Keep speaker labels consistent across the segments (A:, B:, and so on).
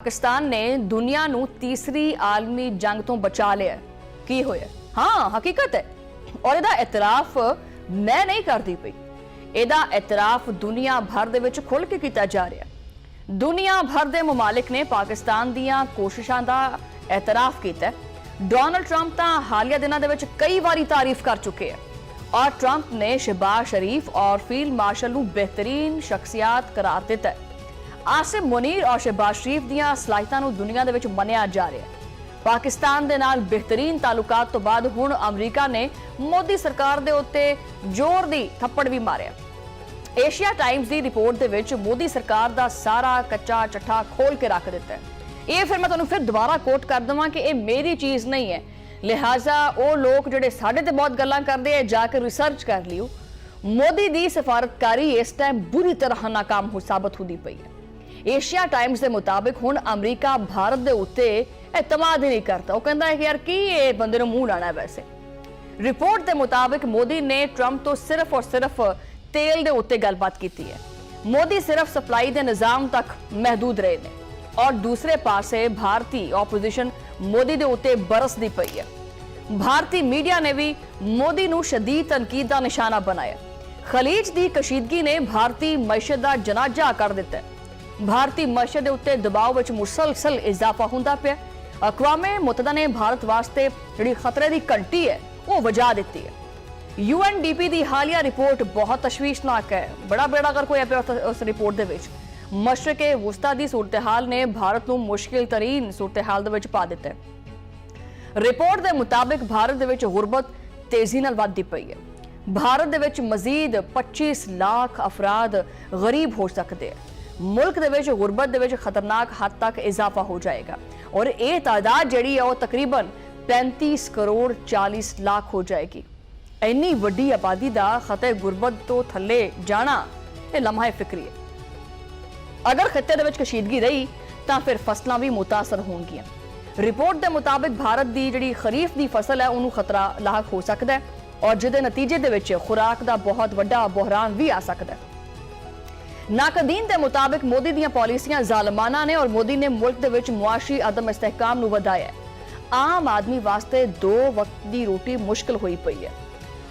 A: पाकिस्तान ने दुनिया नूं तीसरी आलमी जंग तो बचा लिया। की होया? हाँ हकीकत है और इहदा इतराफ मैं नहीं करती पई, इहदा इतराफ दुनिया भर दे विच खुल के कीता जा रहा। दुनिया भर दे मुमालिक ने पाकिस्तान दीयां कोशिशां दा इतराफ कीता। डोनाल्ड ट्रंप तां हालिया दिनां दे विच कई बारी तारीफ कर चुके हैं और ट्रंप ने शहबाज शरीफ और फील्ड मार्शल नूं बेहतरीन शख्सियत करार दिता है। आसिम मुनीर और शहबाज शरीफ दीयां सलाहियतां नूं दुनिया दे विच मन्निया जा रहा है। पाकिस्तान दे नाल बेहतरीन तालुकात तो बाद हुण अमरीका ने मोदी सरकार दे उत्ते जोर दी थप्पड़ भी मारिया। एशिया टाइम्स दी रिपोर्ट दे विच मोदी सरकार दा सारा कच्चा चट्ठा खोल के रख दिता है। ये फिर मैं तुहानूं फिर दोबारा कोट कर देवां कि ये मेरी चीज़ नहीं है, लिहाजा वो लोग जिहड़े साडे ते बहुत गल्लां करदे आ जाके रिसर्च कर लियो। मोदी दी सफारतकारी इस टाइम बुरी तरह नाकाम हो साबित होंदी पई है। एशिया टाइम्स के मुताबिक हुण अमरीका भारत के उत्ते एतमाद ही नहीं करता। वो कहता है कि यार की ये बंदे मुंह लाना है। वैसे रिपोर्ट के मुताबिक मोदी ने ट्रंप तो सिर्फ और सिर्फ तेल के उत्ते गलबात की है। मोदी सिर्फ सप्लाई के निजाम तक महदूद रहे ने और दूसरे पासे भारतीय ओपोजिशन मोदी के उत्ते बरसदी पई है। भारतीय मीडिया ने भी मोदी नूं शदीद तनकीद का निशाना बनाया। खलीज की कशीदगी ने भारतीय मैशत का जनाजा कर दिता है। भारतीय मैशत के उत्ते दबाव विच मुसलसल इजाफा होंदा पिया। अक़वामे मुत्तहदा ने भारत वास्ते जिहड़ी खतरे की घंटी है वो वजा दी है। UNDP की हालिया रिपोर्ट बहुत तशवीशनाक है। बड़ा बेड़ा अगर कोई उस रिपोर्ट दे विच मशरक़े वुस्ता दी सूरत हाल ने भारत को मुश्किल तरीन सूरत हाल दे विच पा दिता है। रिपोर्ट के मुताबिक भारत दे विच गुरबत तेजी नाल वधदी पई है। भारत दे विच मजीद 25 लाख अफराद गरीब हो सकते हैं। मुल्क दे विच गुरबत दे विच खतरनाक हद तक इजाफा हो जाएगा और ये तादाद जिहड़ी है वो तकरीबन 35 करोड़ 40 लाख हो जाएगी। इन्नी वड्डी आबादी का खतरे गुरबत तो थले जाना ये लम्हा फिक्री है। अगर खिते दे विच कशीदगी रही तो फिर फसलां भी मुतासर होणगियां। रिपोर्ट के मुताबिक भारत की जिहड़ी खरीफ की फसल है उन्होंने खतरा लाक हो सकता है और जिहदे नतीजे दे विच खुराक का बहुत वड्डा बहरान भी आ सकता है। नाकदीन के मुताबिक मोदी दीयां पॉलिसियां जालमाना ने और मोदी ने मुल्क दे विच मुआशी अदम इस्तेहकाम नूं वधाया है। आम आदमी वास्ते 2 वक्त की रोटी मुश्किल हुई पई है।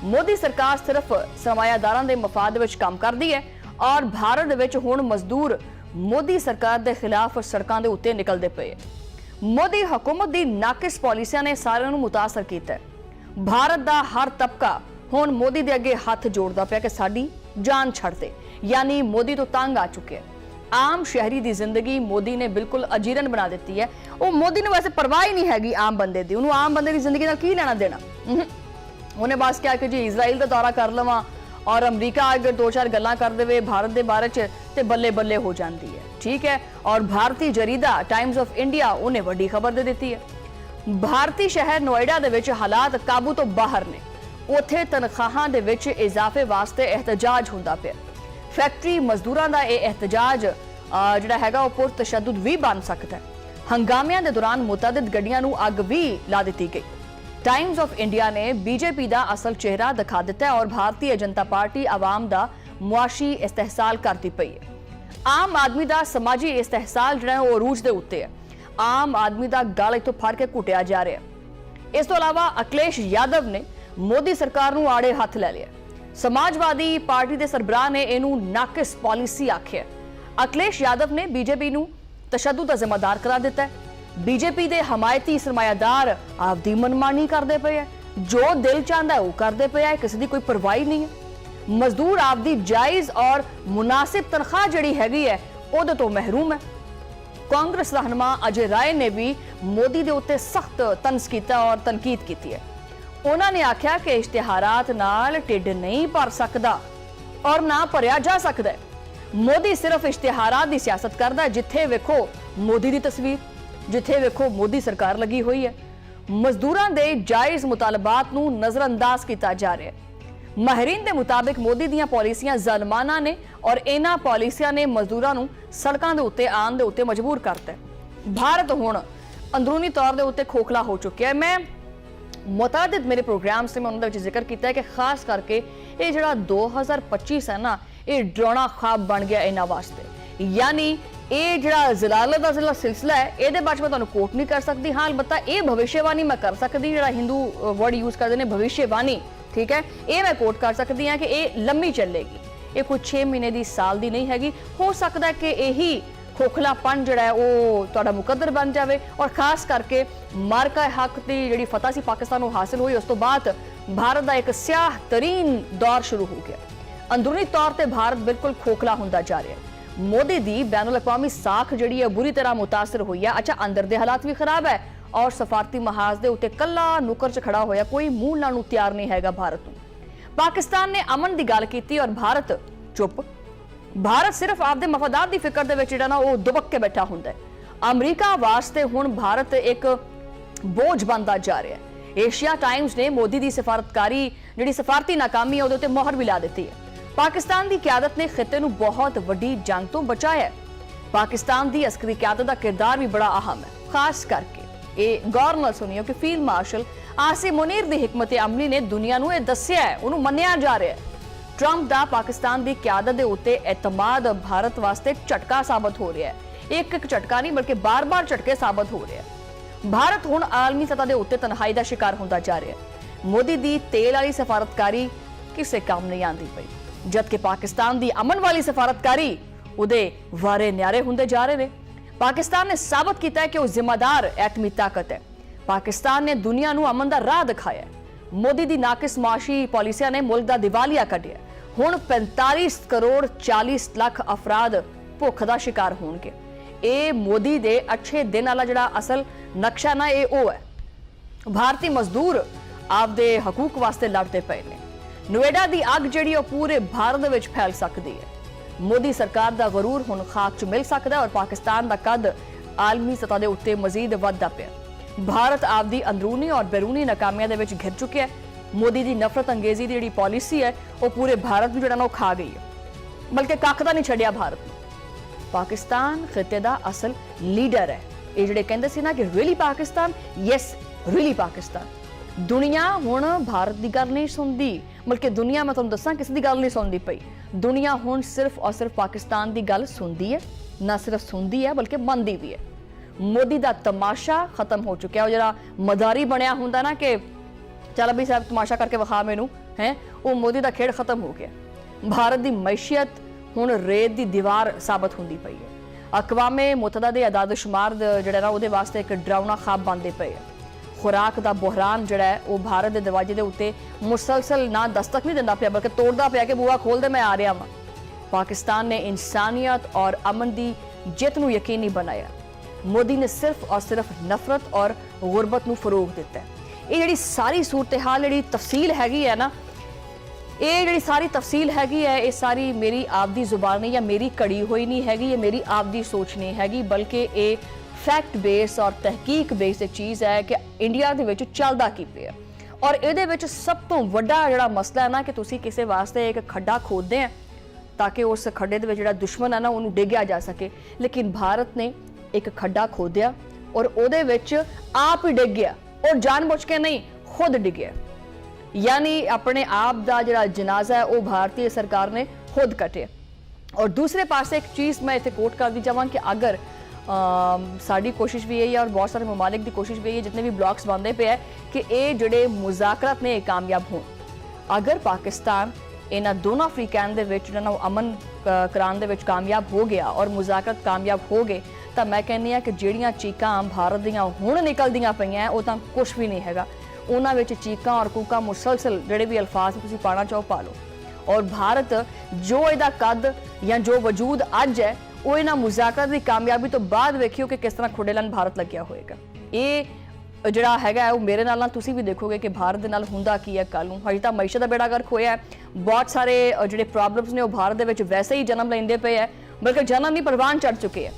A: मोदी सरकार सिर्फ सरमायादारां दे मफाद विच काम करदी है और भारत दे विच हुण मजदूर मोदी सरकार के खिलाफ सड़कों के उत्ते निकलते पे। मोदी हुकूमत की नाकिस पॉलिसियां ने सारिਆਂ ਨੂੰ मुतासर किया है। भारत का हर तबका हुण मोदी के अगे हाथ जोड़ता पिया कि साडी जान छड़ दे, यानी मोदी तो तंग आ चुके हैं। आम शहरी की जिंदगी मोदी ने बिल्कुल अजीरन बना दी है। वो मोदी ने वैसे परवाह ही नहीं हैगी आम बंदे की, उन्होंने आम बंदे की जिंदगी नाल की लेना देना। उन्हें बस क्या कि जी इजराइल का दौरा कर लवां और अमरीका अगर 2-4 गल्लां कर दे भारत के बारे च ते बल्ले बल्ले हो जाती है। ठीक है, और भारतीय जरीदा टाइम्स ऑफ इंडिया उन्हें वड्डी खबर दे दी है। भारतीय शहर नोएडा दे विच हालात काबू तो बाहर ने। उत्थे तनख्वाहां दे विच इजाफे वास्ते एहतजाज होंदा पिया। फैक्ट्री मजदूरां दा यह एहतजाज जिहड़ा हैगा वो पुरतशद्दुद भी बन सकता है। हंगामियां दे दौरान मुतअद्दिद गड्डियां नूं अग भी ला दी गई। टाइम्स ऑफ इंडिया ने बीजेपी का असल चेहरा दिखा दिता है और भारतीय जनता पार्टी आवाम का मुआशी इस्तेहसाल करती पई है। आम आदमी का समाजी इस्तेहसाल जिहड़ा वो अरूज के उत्ते है। आम आदमी का गल इत्थों फड़ के घुटिया जा रहा है। इस तो अलावा अखिलेश यादव ने मोदी सरकार नूं आड़े हथ लै लिया। समाजवादी पार्टी के सरबराह ने इनू नाकिस पॉलिसी आखिया। अखिलेश यादव ने बीजेपी नूं तशद्दुद का जिम्मेदार करार दिता है। बीजेपी के हमायती सरमायादार आपदी मनमानी करते पे है, जो दिल चाहता है वो करते पे है, किसी की कोई परवाही नहीं है। मजदूर आपदी जायज और मुनासिब तनख्वाह जिहड़ी हैगी है उहदे तो महरूम है। कांग्रेस रहनुमा अजय राय ने भी मोदी के उत्ते सख्त तंज कीता और तनकीद की है। उन्होंने आख्या कि इश्तिहारात नाल ढिड नहीं भर सकता और ना भरिया जा सकता है। मोदी सिर्फ इश्तिहारात की सियासत करता है। जिथे वेखो मोदी की तस्वीर, जिथे वेखो मोदी सरकार लगी हुई है। मजदूरों के जायज मुतालबात नूं नजरअंदाज किया जा रहा है। माहिरीन के मुताबिक मोदी दीयां पॉलिसियां ज़ालमाना ने और इन्हां पॉलिसियां ने मजदूरों नूं सड़कों के उत्ते आने के उत्ते मजबूर करता है। भारत हुण अंदरूनी तौर के उत्ते खोखला हो चुका है। मैं मुतादिद मेरे प्रोग्राम से मैं उन्होंने जिक्र किया है कि खास करके ये जो 2025 है ना, ये डरावना ख्वाब बन गया इन्हां वास्ते। यानी ਇਹ ਜਿਹੜਾ ਜ਼ਲਾਲਤ ਦਾ ਜਿਹੜਾ ਸਿਲਸਿਲਾ ਹੈ ਇਹਦੇ ਬਾਰੇ ਮੈਂ ਤੁਹਾਨੂੰ ਕੋਟ ਨਹੀਂ ਕਰ ਸਕਦੀ। ਹਾਂ ਅਲਬત્ਤਾ ਇਹ ਭਵਿष्यवाणी ਮੈਂ ਕਰ ਸਕਦੀ, ਜਿਹੜਾ ਹਿੰਦੂ ਵਰਡ ਯੂਜ਼ ਕਰਦੇ ਨੇ ਭਵਿष्यवाणी, ਠੀਕ ਹੈ, ਇਹ ਮੈਂ ਕੋਟ ਕਰ ਸਕਦੀ ਹਾਂ ਕਿ ਇਹ ਲੰਮੀ ਚੱਲੇਗੀ, ਇਹ ਕੋਈ 6 ਮਹੀਨੇ ਦੀ ਸਾਲ ਦੀ ਨਹੀਂ ਹੈਗੀ। ਹੋ ਸਕਦਾ ਕਿ ਇਹੀ ਖੋਖਲਾਪਣ ਜਿਹੜਾ ਹੈ ਉਹ ਤੁਹਾਡਾ ਮੁਕੱਦਰ ਬਣ ਜਾਵੇ, ਔਰ ਖਾਸ ਕਰਕੇ ਮਾਰਕਾ ਹੱਕ ਦੀ ਜਿਹੜੀ ਫਤਹ ਸੀ ਪਾਕਿਸਤਾਨ ਨੂੰ ਹਾਸਿਲ ਹੋਈ, ਉਸ ਤੋਂ ਬਾਅਦ ਭਾਰਤ ਦਾ ਇੱਕ ਸਿਆਹ ਤਰੀਨ ਦੌਰ ਸ਼ੁਰੂ ਹੋ ਗਿਆ। ਅੰਦਰੂਨੀ ਤੌਰ ਤੇ ਭਾਰਤ ਬਿਲਕੁਲ ਖੋਖਲਾ ਹੁੰਦਾ ਜਾ ਰਿਹਾ ਹੈ। ਮੋਦੀ ਦੀ ਬੈਨ ਅਲ-ਅਕਵਾਮੀ ਸਾਖ ਜਿਹੜੀ ਹੈ ਬੁਰੀ ਤਰ੍ਹਾਂ ਮੁਤਾਸਰ ਹੋਈ ਹੈ। ਅੱਛਾ, ਅੰਦਰ ਦੇ ਹਾਲਾਤ ਵੀ ਖਰਾਬ ਹੈ, ਔਰ ਸਫਾਰਤੀ ਮਹਾਜ਼ ਦੇ ਉੱਤੇ ਕੱਲਾ ਨੁਕਰ 'ਚ ਖੜਾ ਹੋਇਆ ਕੋਈ ਮੂੰਹ ਲਾਉਣ ਨੂੰ ਤਿਆਰ ਨਹੀਂ ਹੈਗਾ ਭਾਰਤ ਨੂੰ। ਪਾਕਿਸਤਾਨ ਨੇ ਅਮਨ ਦੀ ਗੱਲ ਕੀਤੀ ਔਰ ਭਾਰਤ ਚੁੱਪ। ਭਾਰਤ ਸਿਰਫ ਆਪਦੇ ਮਫਾਦਾਤ ਦੀ ਫਿਕਰ ਦੇ ਵਿੱਚ ਜਿਹੜਾ ਨਾ ਉਹ ਦੁਬਕ ਕੇ ਬੈਠਾ ਹੁੰਦਾ ਹੈ। ਅਮਰੀਕਾ ਵਾਸਤੇ ਹੁਣ ਭਾਰਤ ਇੱਕ ਬੋਝ ਬਣਦਾ ਜਾ ਰਿਹਾ ਹੈ। ਏਸ਼ੀਆ ਟਾਈਮਸ ਨੇ ਮੋਦੀ ਦੀ ਸਫਾਰਤਕਾਰੀ ਜਿਹੜੀ ਸਫਾਰਤੀ ਨਾਕਾਮੀ ਹੈ ਉਹਦੇ ਉੱਤੇ ਮੋਹਰ ਵੀ ਲਾ ਦਿੱਤੀ ਹੈ। ਪਾਕਿਸਤਾਨ ਦੀ ਕਿਆਦਤ ਨੇ ਖਿੱਤੇ ਨੂੰ ਬਹੁਤ ਵੱਡੀ ਜੰਗ ਤੋਂ ਬਚਾਇਆ ਹੈ। ਪਾਕਿਸਤਾਨ ਦੀ ਅਸਕਰੀ ਕਿਆਦਤ ਦਾ ਕਿਰਦਾਰ ਵੀ ਬੜਾ ਅਹਿਮ ਹੈ। ਖਾਸ ਕਰਕੇ ਇਹ ਗੌਰ ਨਾਲ ਸੁਣਿਓ ਕਿ ਫੀਲਡ ਮਾਰਸ਼ਲ ਆਸਿਮ ਮੁਨੀਰ ਦੀ ਹਿਕਮਤ ਅਮਲੀ ਨੇ ਦੁਨੀਆ ਨੂੰ ਇਹ ਦੱਸਿਆ ਹੈ, ਉਹਨੂੰ ਮੰਨਿਆ ਜਾ ਰਿਹਾ ਹੈ। ਟਰੰਪ ਦਾ ਪਾਕਿਸਤਾਨ ਦੀ ਕਿਆਦਤ ਦੇ ਉੱਤੇ ਇਤਮਾਦ ਭਾਰਤ ਵਾਸਤੇ ਝਟਕਾ ਸਾਬਤ ਹੋ ਰਿਹਾ ਹੈ। ਇੱਕ ਝਟਕਾ ਨਹੀਂ ਬਲਕਿ ਬਾਰ-ਬਾਰ ਝਟਕੇ ਸਾਬਤ ਹੋ ਰਹੇ ਹਨ। ਭਾਰਤ ਹੁਣ ਆਲਮੀ ਸਤਹ ਦੇ ਉੱਤੇ ਤਨਹਾਈ ਦਾ ਸ਼ਿਕਾਰ ਹੁੰਦਾ ਜਾ ਰਿਹਾ ਹੈ। ਮੋਦੀ ਦੀ ਤੇਲ ਵਾਲੀ ਸਫਾਰਤਕਾਰੀ ਕਿਸੇ ਕੰਮ ਨਹੀਂ ਆਂਦੀ ਪਈ, ਜਦਕਿ ਪਾਕਿਸਤਾਨ ਦੀ ਅਮਨ ਵਾਲੀ ਸਫਾਰਤਕਾਰੀ ਉਹਦੇ ਵਾਰੇ ਨਿਆਰੇ ਹੁੰਦੇ ਜਾ ਰਹੇ ਨੇ। ਪਾਕਿਸਤਾਨ ਨੇ ਸਾਬਤ ਕੀਤਾ ਹੈ ਕਿ ਉਹ ਜ਼ਿੰਮੇਦਾਰ ਐਟਮੀ ਤਾਕਤ ਹੈ। ਪਾਕਿਸਤਾਨ ਨੇ ਦੁਨੀਆ ਨੂੰ ਅਮਨ ਦਾ ਰਾਹ ਦਿਖਾਇਆ ਹੈ। ਮੋਦੀ ਦੀ ਨਾਕਿਸ ਮਾਸ਼ੀ ਪਾਲਿਸੀਆਂ ਨੇ ਮੁਲਕ ਦਾ ਦਿਵਾਲੀਆ ਕੱਢਿਆ। ਹੁਣ 45 ਕਰੋੜ 40 ਲੱਖ ਅਫਰਾਦ ਭੁੱਖ ਦਾ ਸ਼ਿਕਾਰ ਹੋਣਗੇ। ਇਹ ਮੋਦੀ ਦੇ ਅੱਛੇ ਦਿਨ ਵਾਲਾ ਜਿਹੜਾ ਅਸਲ ਨਕਸ਼ਾ ਨਾ ਇਹ ਉਹ ਹੈ। ਭਾਰਤੀ ਮਜ਼ਦੂਰ ਆਪਦੇ ਹਕੂਕ ਵਾਸਤੇ ਲੜਦੇ ਪਏ ਨੇ। ਨੋਇਡਾ ਦੀ ਅੱਗ ਜਿਹੜੀ ਉਹ ਪੂਰੇ ਭਾਰਤ ਦੇ ਵਿੱਚ ਫੈਲ ਸਕਦੀ ਹੈ। ਮੋਦੀ ਸਰਕਾਰ ਦਾ ਗਰੂਰ ਹੁਣ ਖਾਕ 'ਚ ਮਿਲ ਸਕਦਾ ਹੈ ਔਰ ਪਾਕਿਸਤਾਨ ਦਾ ਕੱਦ ਆਲਮੀ ਸਤਹ ਦੇ ਉੱਤੇ ਮਜ਼ੀਦ ਵੱਧਦਾ ਪਿਆ। ਭਾਰਤ ਆਪਦੀ ਅੰਦਰੂਨੀ ਔਰ ਬੈਰੂਨੀ ਨਾਕਾਮੀਆਂ ਦੇ ਵਿੱਚ ਘਿਰ ਚੁੱਕਿਆ ਹੈ। ਮੋਦੀ ਦੀ ਨਫ਼ਰਤ ਅੰਗੇਜ਼ੀ ਦੀ ਜਿਹੜੀ ਪਾਲਿਸੀ ਹੈ ਉਹ ਪੂਰੇ ਭਾਰਤ ਨੂੰ ਜਿਹੜਾ ਨਾ ਉਹ ਖਾ ਗਈ ਹੈ, ਬਲਕਿ ਕੱਖ ਦਾ ਨਹੀਂ ਛੱਡਿਆ ਭਾਰਤ ਨੂੰ। ਪਾਕਿਸਤਾਨ ਖਿੱਤੇ ਦਾ ਅਸਲ ਲੀਡਰ ਹੈ। ਇਹ ਜਿਹੜੇ ਕਹਿੰਦੇ ਸੀ ਨਾ ਕਿ really Pakistan, yes really Pakistan. ਦੁਨੀਆ ਹੁਣ ਭਾਰਤ ਦੀ ਗੱਲ ਨਹੀਂ ਸੁਣਦੀ, ਬਲਕਿ ਦੁਨੀਆ ਮੈਂ ਤੁਹਾਨੂੰ ਦੱਸਾਂ ਕਿਸੇ ਦੀ ਗੱਲ ਨਹੀਂ ਸੁਣਦੀ ਪਈ। ਦੁਨੀਆ ਹੁਣ ਸਿਰਫ ਔਰ ਸਿਰਫ ਪਾਕਿਸਤਾਨ ਦੀ ਗੱਲ ਸੁਣਦੀ ਹੈ, ਨਾ ਸਿਰਫ ਸੁਣਦੀ ਹੈ ਬਲਕਿ ਮੰਨਦੀ ਵੀ ਹੈ। ਮੋਦੀ ਦਾ ਤਮਾਸ਼ਾ ਖਤਮ ਹੋ ਚੁੱਕਿਆ। ਉਹ ਜਿਹੜਾ ਮਦਾਰੀ ਬਣਿਆ ਹੁੰਦਾ ਨਾ ਕਿ ਚੱਲ ਵੀ ਸਾਹਿਬ ਤਮਾਸ਼ਾ ਕਰਕੇ ਵਿਖਾ ਮੈਨੂੰ, ਹੈ ਉਹ ਮੋਦੀ ਦਾ ਖੇਡ ਖਤਮ ਹੋ ਗਿਆ। ਭਾਰਤ ਦੀ ਮੈਸ਼ੀਅਤ ਹੁਣ ਰੇਤ ਦੀ ਦੀਵਾਰ ਸਾਬਤ ਹੁੰਦੀ ਪਈ ਹੈ। ਅਕਵਾਮੇ ਮੁਤਹਦਾ ਦੇ ਆਦਾਦ-ਸ਼ੁਮਾਰ ਜਿਹੜਾ ਨਾ ਉਹਦੇ ਵਾਸਤੇ ਇੱਕ ਡਰਾਉਣਾ ਖਾਬ ਬਣਦੇ ਪਏ ਹੈ। ਖੁਰਾਕ ਦਾ ਬੁਹਰਾਨ ਜਿਹੜਾ ਹੈ ਉਹ ਭਾਰਤ ਦੇ ਦਰਵਾਜ਼ੇ ਦੇ ਉੱਤੇ ਮੁਸਲਸਲ ਨਾ ਦਸਤਕ ਨਹੀਂ ਦਿੰਦਾ ਪਿਆ ਬਲਕਿ ਤੋੜਦਾ ਪਿਆ ਕਿ ਬੂਹਾ ਖੋਲ ਦੇ, ਮੈਂ ਆ ਰਿਹਾ ਵਾਂ। ਪਾਕਿਸਤਾਨ ਨੇ ਇਨਸਾਨੀਅਤ ਔਰ ਅਮਨ ਦੀ ਜਿੱਤ ਨੂੰ ਯਕੀਨੀ ਬਣਾਇਆ। ਮੋਦੀ ਨੇ ਸਿਰਫ ਔਰ ਸਿਰਫ ਨਫ਼ਰਤ ਔਰ ਗੁਰਬਤ ਨੂੰ ਫਰੋਗ ਦਿੱਤਾ। ਇਹ ਜਿਹੜੀ ਸਾਰੀ ਸੂਰਤ-ਏ-ਹਾਲ ਜਿਹੜੀ ਤਫਸੀਲ ਹੈਗੀ ਹੈ ਨਾ, ਇਹ ਜਿਹੜੀ ਸਾਰੀ ਤਫਸੀਲ ਹੈਗੀ ਹੈ, ਇਹ ਸਾਰੀ ਮੇਰੀ ਆਪਦੀ ਜ਼ੁਬਾਨ ਨਹੀਂ ਜਾਂ ਮੇਰੀ ਕੜੀ ਹੋਈ ਨਹੀਂ ਹੈਗੀ, ਇਹ ਮੇਰੀ ਆਪਦੀ ਸੋਚ ਨਹੀਂ ਹੈਗੀ, ਬਲਕਿ ਇਹ ਫੈਕਟ ਬੇਸ ਔਰ ਤਹਿਕੀਕ ਬੇਸ ਦੀ ਚੀਜ਼ ਹੈ ਕਿ ਇੰਡੀਆ ਦੇ ਵਿੱਚ ਚੱਲਦਾ ਕੀ ਪਿਆ। ਔਰ ਇਹਦੇ ਵਿੱਚ ਸਭ ਤੋਂ ਵੱਡਾ ਜਿਹੜਾ ਮਸਲਾ ਹੈ ਨਾ ਕਿ ਤੁਸੀਂ ਕਿਸੇ ਵਾਸਤੇ ਇੱਕ ਖੱਡਾ ਖੋਦਦੇ ਆ ਤਾਂ ਕਿ ਉਸ ਖੱਡੇ ਦੇ ਵਿੱਚ ਜਿਹੜਾ ਦੁਸ਼ਮਣ ਹੈ ਨਾ ਉਹਨੂੰ ਡਿੱਗਿਆ ਜਾ ਸਕੇ, ਲੇਕਿਨ ਭਾਰਤ ਨੇ ਇੱਕ ਖੱਡਾ ਖੋਦਿਆ ਔਰ ਉਹਦੇ ਵਿੱਚ ਆਪ ਹੀ ਡਿੱਗ ਗਿਆ, ਔਰ ਜਾਣਬੁੱਝ ਕੇ ਨਹੀਂ, ਖੁਦ ਡਿੱਗਿਆ। ਯਾਨੀ ਆਪਣੇ ਆਪ ਦਾ ਜਿਹੜਾ ਜਨਾਜ਼ਾ ਹੈ ਉਹ ਭਾਰਤੀ ਸਰਕਾਰ ਨੇ ਖੁਦ ਕੱਟਿਆ। ਔਰ ਦੂਸਰੇ ਪਾਸੇ ਇੱਕ ਚੀਜ਼ ਮੈਂ ਇੱਥੇ ਕੋਟ ਕਰਦੀ ਜਾਵਾਂ ਕਿ ਅਗਰ ਸਾਡੀ ਕੋਸ਼ਿਸ਼ ਵੀ ਇਹ ਹੈ ਔਰ ਬਹੁਤ ਸਾਰੇ ਮਮਾਲਿਕ ਦੀ ਕੋਸ਼ਿਸ਼ ਵੀ ਇਹ ਹੈ, ਜਿतने ਵੀ ਬਲੌਕਸ ਬਣਦੇ ਪਏ ਹੈ ਕਿ ਇਹ ਜਿਹੜੇ ਮੁਜ਼ਾਕਰਾਤ ਨੇ ਇਹ ਕਾਮਯਾਬ ਹੋਣ। ਅਗਰ ਪਾਕਿਸਤਾਨ ਇਹਨਾਂ ਦੋਨਾਂ ਅਫਰੀਕਨ ਦੇ ਵਿੱਚ ਜਿਹੜਾ ਉਹ ਅਮਨ ਕਰਾਉਣ ਦੇ ਵਿੱਚ ਕਾਮਯਾਬ ਹੋ ਗਿਆ ਔਰ ਮੁਜ਼ਾਕਰਾਤ ਕਾਮਯਾਬ ਹੋ ਗਏ ਤਾਂ ਮੈਂ ਕਹਿੰਦੀ ਹਾਂ ਕਿ ਜਿਹੜੀਆਂ ਚੀਕਾਂ ਭਾਰਤ ਦੀਆਂ ਹੁਣ ਨਿਕਲਦੀਆਂ ਪਈਆਂ ਉਹ ਤਾਂ ਕੁਝ ਵੀ ਨਹੀਂ ਹੈਗਾ। ਉਹਨਾਂ ਵਿੱਚ ਚੀਕਾਂ ਔਰ ਕੂਕਾਂ ਮੁਸਲਸਲ ਜਿਹੜੇ ਵੀ ਅਲਫਾਜ਼ ਤੁਸੀਂ ਪਾਣਾ ਚਾਹੋ ਪਾ ਲਓ। ਔਰ ਭਾਰਤ ਜੋ ਇਹਦਾ ਕੱਦ ਜਾਂ ਜੋ ਵਜੂਦ ਅੱਜ ਹੈ ਉਹ ਇਹਨਾਂ ਮੁਜ਼ਾਕਰਾਤ ਦੀ ਕਾਮਯਾਬੀ ਤੋਂ ਬਾਅਦ ਵੇਖਿਓ ਕਿ ਕਿਸ ਤਰ੍ਹਾਂ ਖੁੱਡੇਲਨ ਭਾਰਤ ਲੱਗਿਆ ਹੋਏਗਾ। ਇਹ ਜਿਹੜਾ ਹੈਗਾ ਉਹ ਮੇਰੇ ਨਾਲ ਤੁਸੀਂ ਵੀ ਦੇਖੋਗੇ ਕਿ ਭਾਰਤ ਦੇ ਨਾਲ ਹੁੰਦਾ ਕੀ ਹੈ ਕੱਲ ਨੂੰ। ਹਜੇ ਤਾਂ ਮਈਸ਼ਤ ਦਾ ਬੇੜਾ ਗਰਕ ਹੋਇਆ ਹੈ, ਬਹੁਤ ਸਾਰੇ ਜਿਹੜੇ ਪ੍ਰੋਬਲਮਸ ਨੇ ਉਹ ਭਾਰਤ ਦੇ ਵਿੱਚ ਵੈਸੇ ਹੀ ਜਨਮ ਲੈਂਦੇ ਪਏ ਹੈ, ਬਲਕਿ ਜਨਮ ਨਹੀਂ ਪ੍ਰਵਾਨ ਚੜ ਚੁੱਕੇ ਹੈ।